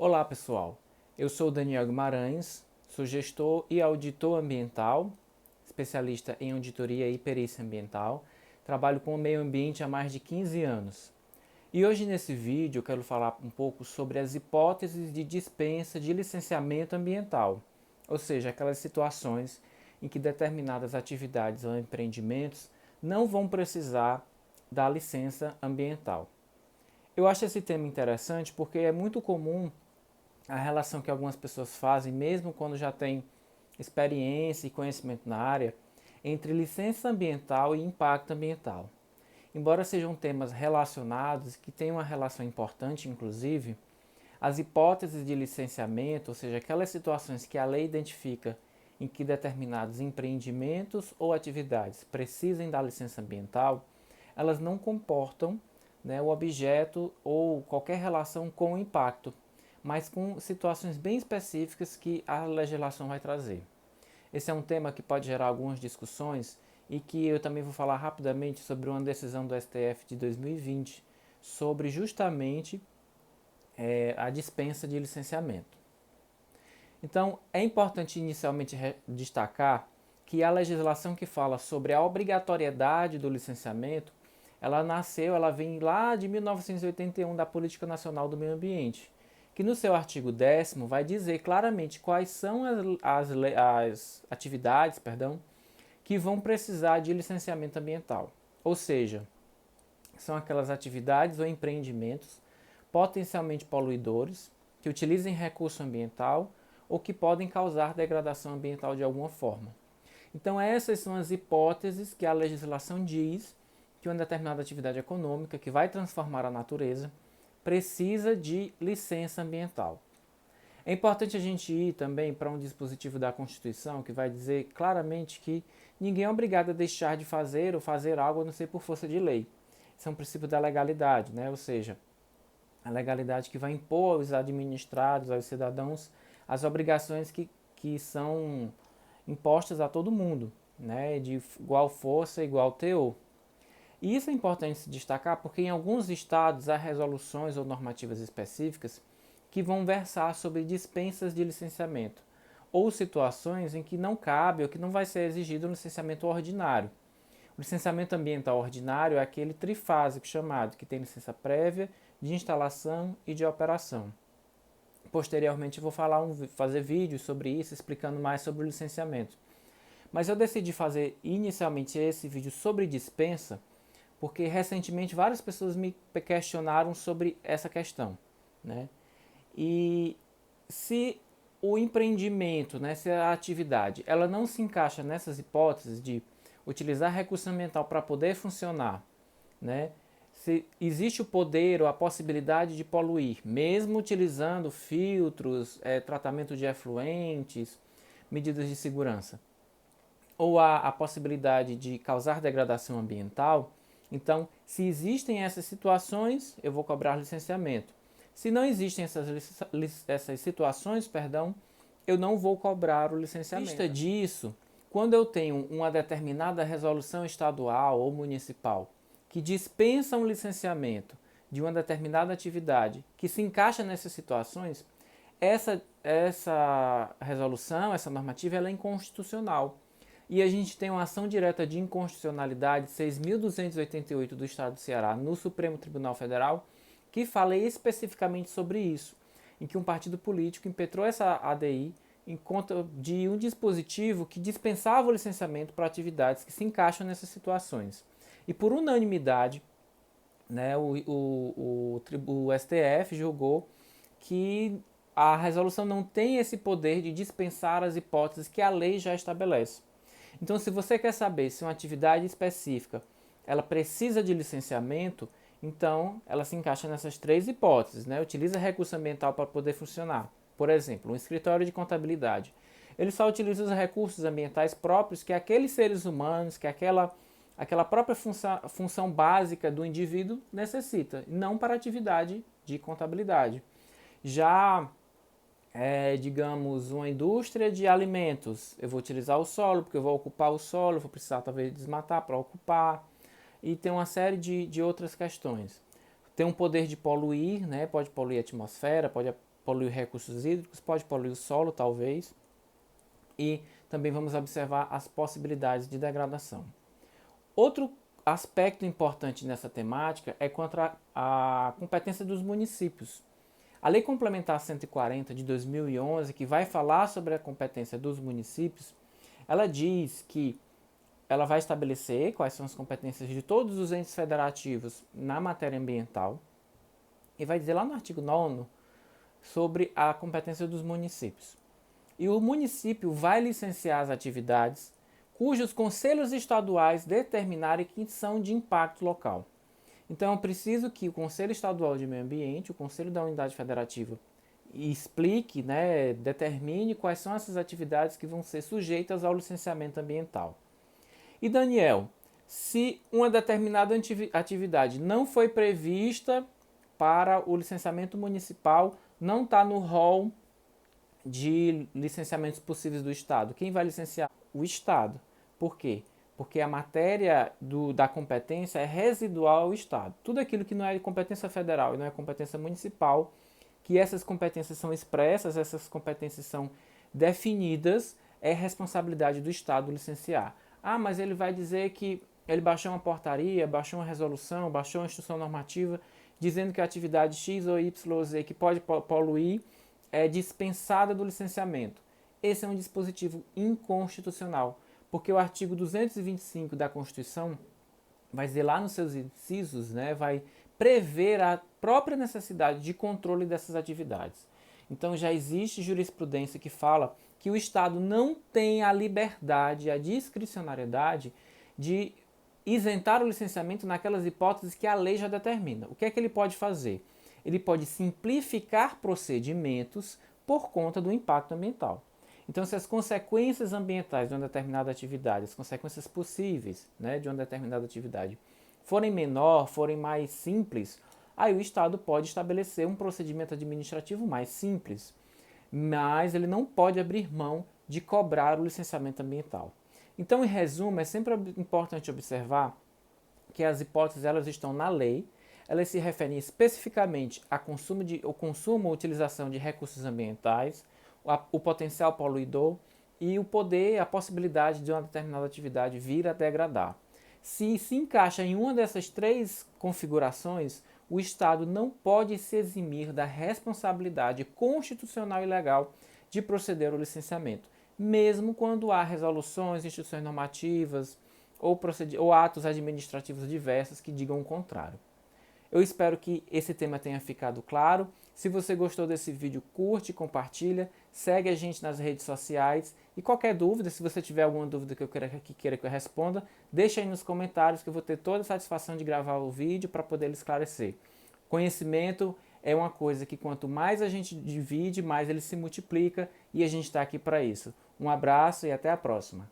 Olá pessoal, eu sou Daniel Guimarães, sou gestor e auditor ambiental, especialista em auditoria e perícia ambiental, trabalho com o meio ambiente há mais de 15 anos. E hoje nesse vídeo eu quero falar um pouco sobre as hipóteses de dispensa de licenciamento ambiental, ou seja, aquelas situações em que determinadas atividades ou empreendimentos não vão precisar da licença ambiental. Eu acho esse tema interessante porque é muito comum a relação que algumas pessoas fazem, mesmo quando já têm experiência e conhecimento na área, entre licença ambiental e impacto ambiental. Embora sejam temas relacionados, que têm uma relação importante, inclusive, as hipóteses de licenciamento, ou seja, aquelas situações que a lei identifica em que determinados empreendimentos ou atividades precisem da licença ambiental, elas não comportam, o objeto ou qualquer relação com o impacto, mas com situações bem específicas que a legislação vai trazer. Esse é um tema que pode gerar algumas discussões e que eu também vou falar rapidamente sobre uma decisão do STF de 2020 sobre justamente a dispensa de licenciamento. Então, é importante inicialmente destacar que a legislação que fala sobre a obrigatoriedade do licenciamento, ela vem lá de 1981 da Política Nacional do Meio Ambiente, que no seu artigo 10º vai dizer claramente quais são as atividades, que vão precisar de licenciamento ambiental. Ou seja, são aquelas atividades ou empreendimentos potencialmente poluidores, que utilizem recurso ambiental ou que podem causar degradação ambiental de alguma forma. Então essas são as hipóteses que a legislação diz que uma determinada atividade econômica que vai transformar a natureza precisa de licença ambiental. É importante a gente ir também para um dispositivo da Constituição que vai dizer claramente que ninguém é obrigado a deixar de fazer ou fazer algo a não ser por força de lei. Esse é um princípio da legalidade, ou seja, a legalidade que vai impor aos administrados, aos cidadãos, as obrigações que são impostas a todo mundo, de igual força, igual teor. E isso é importante se destacar porque em alguns estados há resoluções ou normativas específicas que vão versar sobre dispensas de licenciamento, ou situações em que não cabe ou que não vai ser exigido um licenciamento ordinário. O licenciamento ambiental ordinário é aquele trifásico chamado, que tem licença prévia, de instalação e de operação. Posteriormente eu vou fazer vídeos sobre isso, explicando mais sobre o licenciamento. Mas eu decidi fazer inicialmente esse vídeo sobre dispensa, porque recentemente várias pessoas me questionaram sobre essa questão. E se o empreendimento, se a atividade, ela não se encaixa nessas hipóteses de utilizar recurso ambiental para poder funcionar, se existe o poder ou a possibilidade de poluir, mesmo utilizando filtros, tratamento de efluentes, medidas de segurança, ou a possibilidade de causar degradação ambiental, então, se existem essas situações, eu vou cobrar licenciamento. Se não existem essas situações, eu não vou cobrar o licenciamento. Vista disso, quando eu tenho uma determinada resolução estadual ou municipal que dispensa um licenciamento de uma determinada atividade que se encaixa nessas situações, essa resolução, essa normativa, ela é inconstitucional. E a gente tem uma ação direta de inconstitucionalidade 6.288 do Estado do Ceará no Supremo Tribunal Federal, que fala especificamente sobre isso, em que um partido político impetrou essa ADI em conta de um dispositivo que dispensava o licenciamento para atividades que se encaixam nessas situações. E por unanimidade, o STF julgou que a resolução não tem esse poder de dispensar as hipóteses que a lei já estabelece. Então, se você quer saber se uma atividade específica ela precisa de licenciamento, então ela se encaixa nessas três hipóteses. Utiliza recurso ambiental para poder funcionar. Por exemplo, um escritório de contabilidade. Ele só utiliza os recursos ambientais próprios que aqueles seres humanos, que aquela própria função básica do indivíduo necessita, não para atividade de contabilidade. Já digamos, uma indústria de alimentos, eu vou utilizar o solo, porque eu vou ocupar o solo, vou precisar talvez desmatar para ocupar, e tem uma série de outras questões. tem um poder de poluir, né? Pode poluir a atmosfera, pode poluir recursos hídricos, pode poluir o solo, talvez. E também vamos observar as possibilidades de degradação. Outro aspecto importante nessa temática é quanto à competência dos municípios. A Lei Complementar 140 de 2011, que vai falar sobre a competência dos municípios, ela diz que ela vai estabelecer quais são as competências de todos os entes federativos na matéria ambiental e vai dizer lá no artigo 9º sobre a competência dos municípios. E o município vai licenciar as atividades cujos conselhos estaduais determinarem que são de impacto local. Então, é preciso que o Conselho Estadual de Meio Ambiente, o Conselho da Unidade Federativa, explique, né, determine quais são essas atividades que vão ser sujeitas ao licenciamento ambiental. E Daniel, se uma determinada atividade não foi prevista para o licenciamento municipal, não está no rol de licenciamentos possíveis do Estado, quem vai licenciar? O Estado. Por quê? Porque a matéria da competência é residual ao Estado. Tudo aquilo que não é competência federal e não é competência municipal, que essas competências são expressas, essas competências são definidas, é responsabilidade do Estado licenciar. Ah, mas ele vai dizer que ele baixou uma portaria, baixou uma resolução, baixou uma instrução normativa, dizendo que a atividade X ou Y ou Z que pode poluir é dispensada do licenciamento. Esse é um dispositivo inconstitucional, porque o artigo 225 da Constituição vai dizer lá nos seus incisos, né, vai prever a própria necessidade de controle dessas atividades. Então já existe jurisprudência que fala que o Estado não tem a liberdade, a discricionariedade de isentar o licenciamento naquelas hipóteses que a lei já determina. O que é que ele pode fazer? Ele pode simplificar procedimentos por conta do impacto ambiental. Então, se as consequências ambientais de uma determinada atividade, as consequências possíveis, né, de uma determinada atividade, forem menor, forem mais simples, aí o Estado pode estabelecer um procedimento administrativo mais simples, mas ele não pode abrir mão de cobrar o licenciamento ambiental. Então, em resumo, é sempre importante observar que as hipóteses elas estão na lei, elas se referem especificamente ao consumo ou utilização de recursos ambientais, o potencial poluidor e o poder, a possibilidade de uma determinada atividade vir a degradar. Se se encaixa em uma dessas três configurações, o Estado não pode se eximir da responsabilidade constitucional e legal de proceder ao licenciamento, mesmo quando há resoluções, instituições normativas ou atos administrativos diversos que digam o contrário. Eu espero que esse tema tenha ficado claro. Se você gostou desse vídeo, curte, compartilha, segue a gente nas redes sociais e qualquer dúvida, se você tiver alguma dúvida que queira que eu responda, deixa aí nos comentários que eu vou ter toda a satisfação de gravar o vídeo para poder lhe esclarecer. Conhecimento é uma coisa que quanto mais a gente divide, mais ele se multiplica e a gente está aqui para isso. Um abraço e até a próxima.